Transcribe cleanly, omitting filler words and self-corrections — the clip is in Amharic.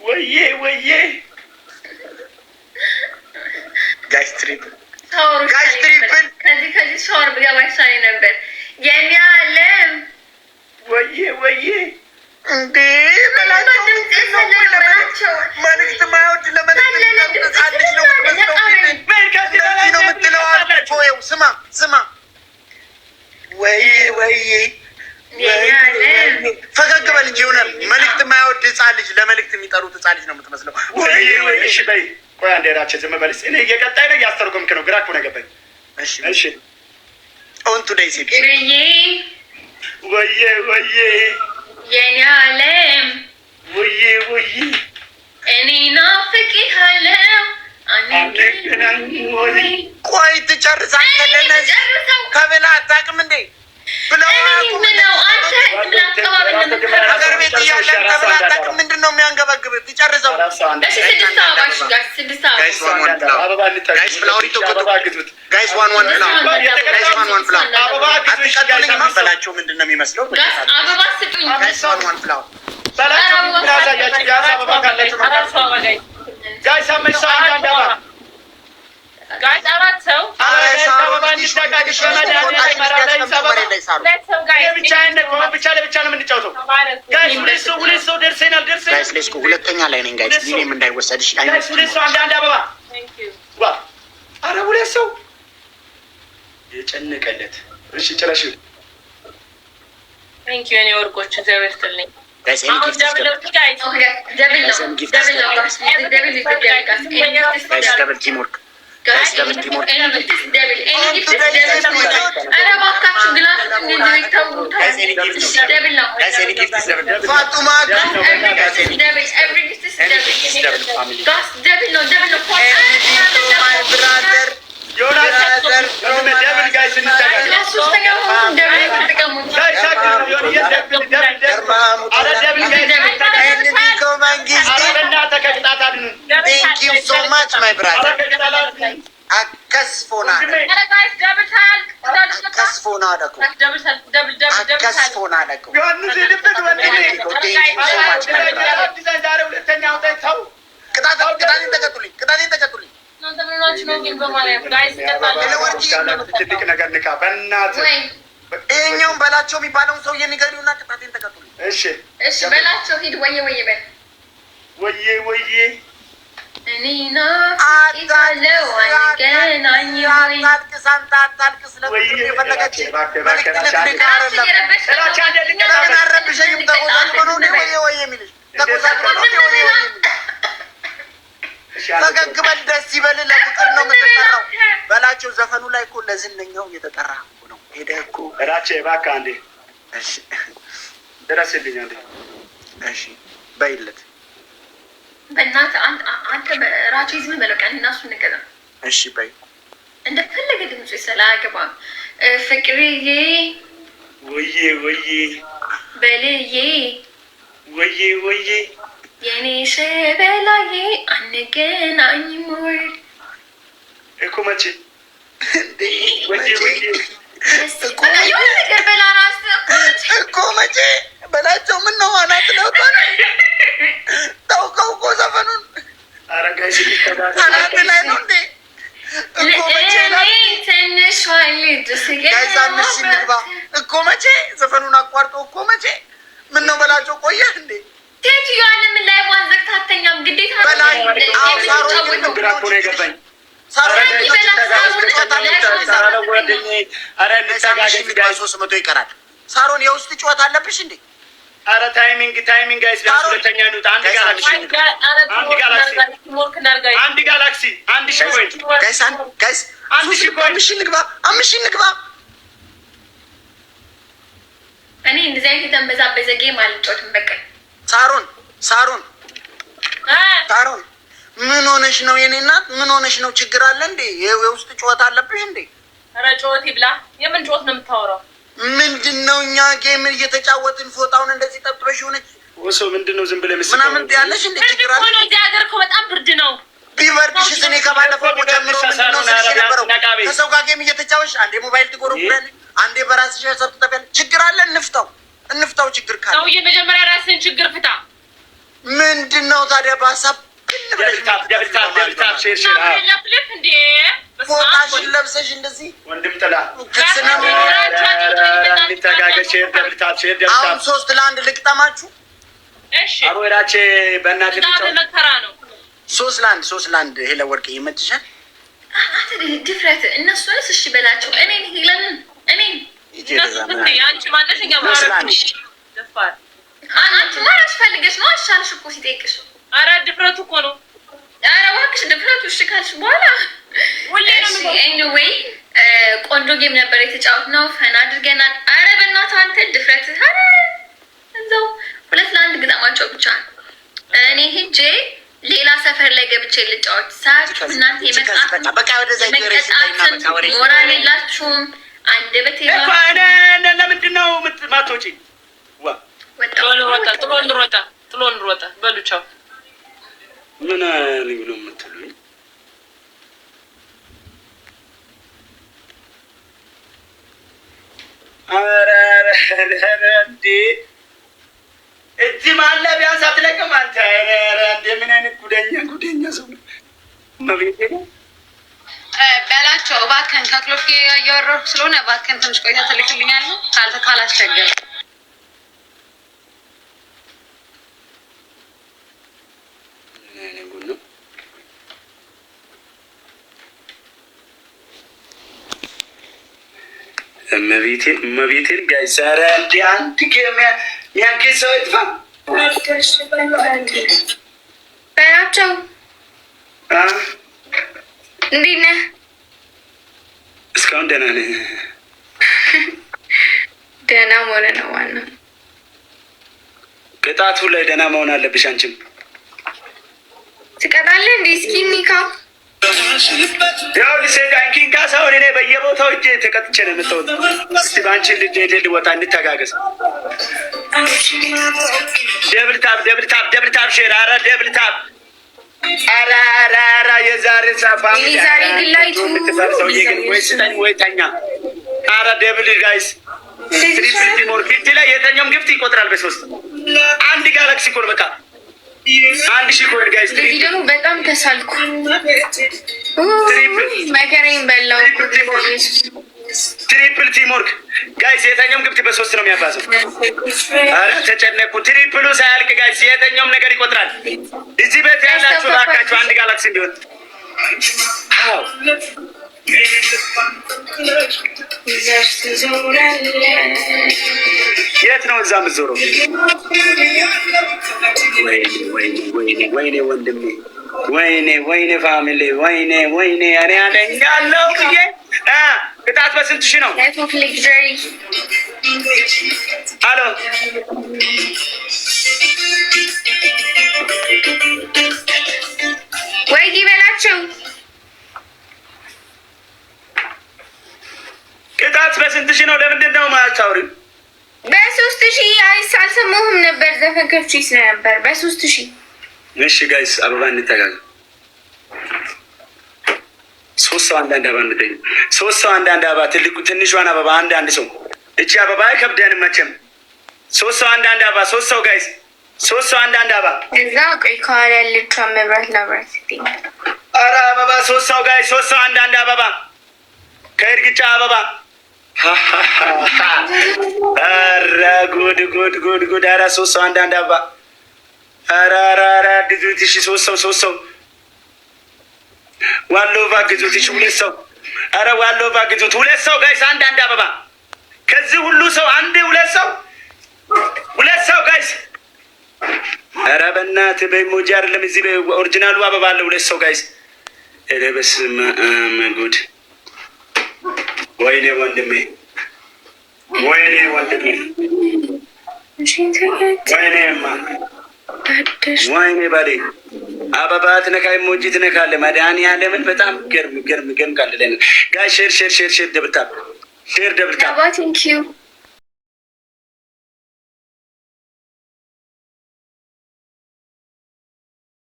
ወዬ ጋይስ ትሪፕል ከዚህ ሻወር ብገባ ይሻለኝ ነበር። የኔ አለም ወዬ እንዴ መልዕክት ማይወድ ለመልዕክት ስማ ወዬ ፈገግ በል እንጂ ይሆናል። መልዕክት ማይወድ ህፃን ልጅ ለመልዕክት የሚጠሩት ህፃን ልጅ ነው የምትመስለው። ወዬ እሺ በይ ቆይ አንዴ እራቸው ዝም በል። እኔ እየቀጣይ ነው እያስተርጎምክ ነው። ግራ እኮ ነው የገባኝ። እሺ ኦን ቱዴይ ሲል ወዬ የኔ አለም ወዬ እኔ ናፍቄሃለሁ አንገናኝ ወይ ቆይ ትጨርሳለህ። ደነዝ ከብላ አታውቅም እንዴ ብለው ሀገር ቤት እያለን ከብላ አታውቅም። ምንድን ነው የሚያንገበግብህ? ትጨርሰው። ጋይስ ፍላወሪቶ ጋይስ ዋን ፍላወር በላቸው። ምንድን ነው የሚመስለው? አበባ ስጡኝ። ጋይስ ዋን ፍላወር ጋይስ አምስት ሰው አንድ አበባ ጋይስ አራት ሰው ብቻ ለብቻ ነው የምንጫወተው። ሁለት ሰው ደርሰናል። ሁለተኛ ላይ ነኝ ጋይስ። ሚኒም እንዳይወሰድሽ ሁለት ሰው አንድ አበባ። ኧረ ሁለት ሰው የጨነቀለት። እሺ ጭራሽ ቴንኪው የኔ ወርቆች እግዚአብሔር ይስጥልኝ። ደብል ቲም ወርክ Thank you so much, my brother. Akasfona dako. ይኸኛውን በላቸው የሚባለውን ሰውዬ ንገሪውና ቅጣቴን ተቀጡልኝ። እሺ በላቸው ሂድ። ወዬ በል ወዬ እኔ ናፍቄሃለሁ አንገናኝ ወይ አታልቅስ። አንተ አታልቅስ። ለምን የፈለገች አረብሸኝም። ተቆጣጥሮ ነው ወዬ የሚልሽ ተቆጣጥሮ ነው። ፈገግ በል ደስ ይበል። ለቁጥር ነው የምትጠራው በላቸው። ዘፈኑ ላይ እኮ ለዝነኛው እየተጠራ ነው። ሄደህ እኮ እራቸው እባክህ አንዴ እሺ ድረስልኝ አንዴ እሺ በይለት በእናትህ አንተ ራቸው ዝም በለው። ቀን እና እሱን ነገር እሺ በይ እንደፈለገ ድምፁ ስላገባ ፍቅርዬ ወዬ በልዬ ወዬ የኔ ሸበላዬ አንገናኝም ወይ እኮ መቼ የሆነ ነገር በላ እራስህ እኮ መቼ በላቸው። ምን ነው አናት ነው ታውቀው እኮ ዘፈኑን አረጋሽ አናት ላይ ነው እንዴ እኮ መቼ ትንሿ ልጅ ጋይዛምሽ ንግባ እኮ መቼ ዘፈኑን አቋርጦ እኮ መቼ ምን ነው በላቸው። ቆየህ እንዴ ቴቱ ያለም ላይ ዋንዘክ ታተኛም ግዴታ በላይ ሳሮን ግራ እኮ ነው የገባኝ። ሳሮን ይቀራል። ሳሮን የውስጥ ጨዋታ አለብሽ እንዴ? ኧረ ታይሚንግ ጋይስ ሁለተኛ ነው። አንድ ጋላክሲ አንድ ሺህ ወይ ጋይስ አንድ ሺህ ንግባ። እኔ እንደዚህ አይነት የተንበዛበዘ ጌም አልጫወትም። በቃ ሳሮን ምን ሆነሽ ነው የኔ እናት? ምን ሆነሽ ነው? ችግር አለ እንዴ? የውስጥ ጨዋታ አለብሽ እንዴ? ኧረ ጨዋታ ይብላ። የምን ጨዋታ ነው የምታወራው? ምንድን ነው? እኛ ጌም እየተጫወትን ፎጣውን እንደዚህ ጠብጥበሽ ሆነች ወሶ ምንድን ነው? ዝም ብለህ ምናምን ያለሽ እንዴ? ችግር አለ ነው? እዚህ ሀገር እኮ በጣም ብርድ ነው። ቢበርድሽ እኔ ከባለፈው ጀምሮ ምንድን ነው ስልሽ የነበረው? ከሰው ጋር ጌም እየተጫወሽ አንዴ ሞባይል ትጎረጉራለሽ፣ አንዴ በራስሽ ሀሳብ ትጠፊያለሽ። ችግር አለ? እንፍታው። ችግር ካለ ሰውዬ መጀመሪያ ራስን ችግር ፍታ። ምንድን ነው ታዲያ? በሀሳብ ደብልታብ ሼር ፎጣሽን ለብሰሽ እንደዚህ ወንድም ጥላ እንተጋገዝ። ሼር ደብልታብ አሁን 3-1 ልቅጠማችሁ። አሮራቼ በእናትህ መከራ ነው። 3-1 ሄለ ወርቅ ይመችሻል። ድፍረት እነሱንስ እሺ በላቸው። እኔን ሄለንን እኔን አንቺ ማለሽ አንቺ ማራሽ ፈልገሽ ነው አሻልሽ እኮ ሲጠይቅሽ። አረ ድፍረቱ እኮ ነው። አረ እባክሽ ድፍረቱ እሺ ካልሽ በኋላ ኤኒዌይ ቆንጆ ጌም ነበር የተጫወትነው። ፈን አድርገናል። አረ በእናትህ አንተ ድፍረት አረ እዛው 2-1 ግጠማቸው ብቻ። እኔ ሄጄ ሌላ ሰፈር ላይ ገብቼ ልጫወት። ሳችሁ እናንተ የመጣት ሞራል የላችሁም። አንደበት ለምንድን ነው ማትወጪ? ጥሎ እንሮጣ በሉ ቻው። ምን ልዩ ነው የምትሉኝ? ኧረ እንዴ እዚህ ማለ ቢያንስ አትለቅም አንተ። ኧረ እንዴ ምን አይነት ጉደኛ ሰው ነው። መቤቴ በላቸው እባክህን። ከክሎፍ እያወራሁ ስለሆነ እባክህን ትንሽ ቆይታ ትልክልኛለህ ካላስቸገረ። እመቤቴን ጋይስ ኧረ እንደ አንድ የሚያንኬ ሰው ይጥፋ በላቸው። እንዴት ነህ? እስካሁን ደህና ነኝ። ደህና መሆን ነው ዋናው። ቅጣቱ ላይ ደህና መሆን አለብሽ። አንቺም ትቀጣለህ እንዴ? እስኪ ሚካው ያው ልሴዳንኪን ካሳሁን እኔ በየቦታው እጄ ተቀጥቼ ነው የምትወጥ። እስቲ በአንቺ ልጅ ልወጣ እንተጋገዝ። ደብልታብ ሼር አረ ደብልታብ አራ የዛሬ ሳፋሚ ሰውዬ ግን ወይ ስጠኝ ወይ ተኛ። አረ ደብል ጋይስ ትሪፕል ቲሞር ፊት ላይ የተኛውም ግፍት ይቆጥራል። በ3 1 ጋላክሲ ኮር በቃ 1000 ኮይን ጋይስ። እዚህ ደግሞ በጣም ተሳልኩ። መከረኝ በላው። ትሪፕል ቲምወርክ ጋይስ። የተኛውም ግብት በ3 ነው የሚያባዘው። አረ ተጨነቁ። ትሪፕሉ ሳያልቅ ጋይስ የተኛውም ነገር ይቆጥራል። እዚህ ቤት ያላችሁ እባካችሁ 1 ጋላክሲ እንዲሆን። አዎ የት ነው እዛ የምትዞረው? ወይኔ ወንድሜ፣ ወይኔ ፋሚሊ፣ ወይኔ እኔ ያለኛለው ብዬ ቅጣት በስንት ሺህ ነው? አሎ ወይ በላቸው። ቅጣት በስንት ሺህ ነው? ለምንድን ነው የማታወሪው? በ3000 አይስ አልሰማሁም ነበር። ዘፈን ከፍቼ ስለነበር በ3000። እሺ ጋይስ አበባ እንተጋገ 3 ሰው አንዳንድ አበባ እንጠኝ። 3 ሰው አንዳንድ አበባ፣ ትንሿን አበባ አንዳንድ ሰው። እቺ አበባ አይከብደንም መቼም። 3 ሰው አንዳንድ አበባ፣ 3 ሰው ጋይስ፣ 3 ሰው አንዳንድ አበባ። እዛ ቆይ ከኋላ ያለችው መብራት ላብራት ሲኝ። ኧረ አበባ 3 ሰው ጋይስ፣ 3 ሰው አንዳንድ አበባ ከእርግጫ አበባ። ኧረ ጉድ! ኧረ 3 ሰው አንዳንድ አበባ። ኧረ ግዙት። እሺ 3 ሰው ዋሎቫ ግዙት። እሺ 2 ሰው። ኧረ ዋሎቫ ግዙት። 2 ሰው ጋይስ አንዳንድ አበባ። ከዚህ ሁሉ ሰው 2 ሰው 2 ሰው ጋይስ። ኧረ በእናትህ በኢሞጂ አይደለም እዚህ በኦሪጂናሉ አበባ አለ 2 ሰው ጋይስ። ኧረ በስመ አብ ጉድ! ወይኔ ወንድሜ፣ ወይኔ ባሌ። አበባ ትነካ ኢሞጂ ትነካለህ። መድኃኒዓለምን በጣም ገርም ቃል ላይ ነው ጋይ። ሼር ደብልታብ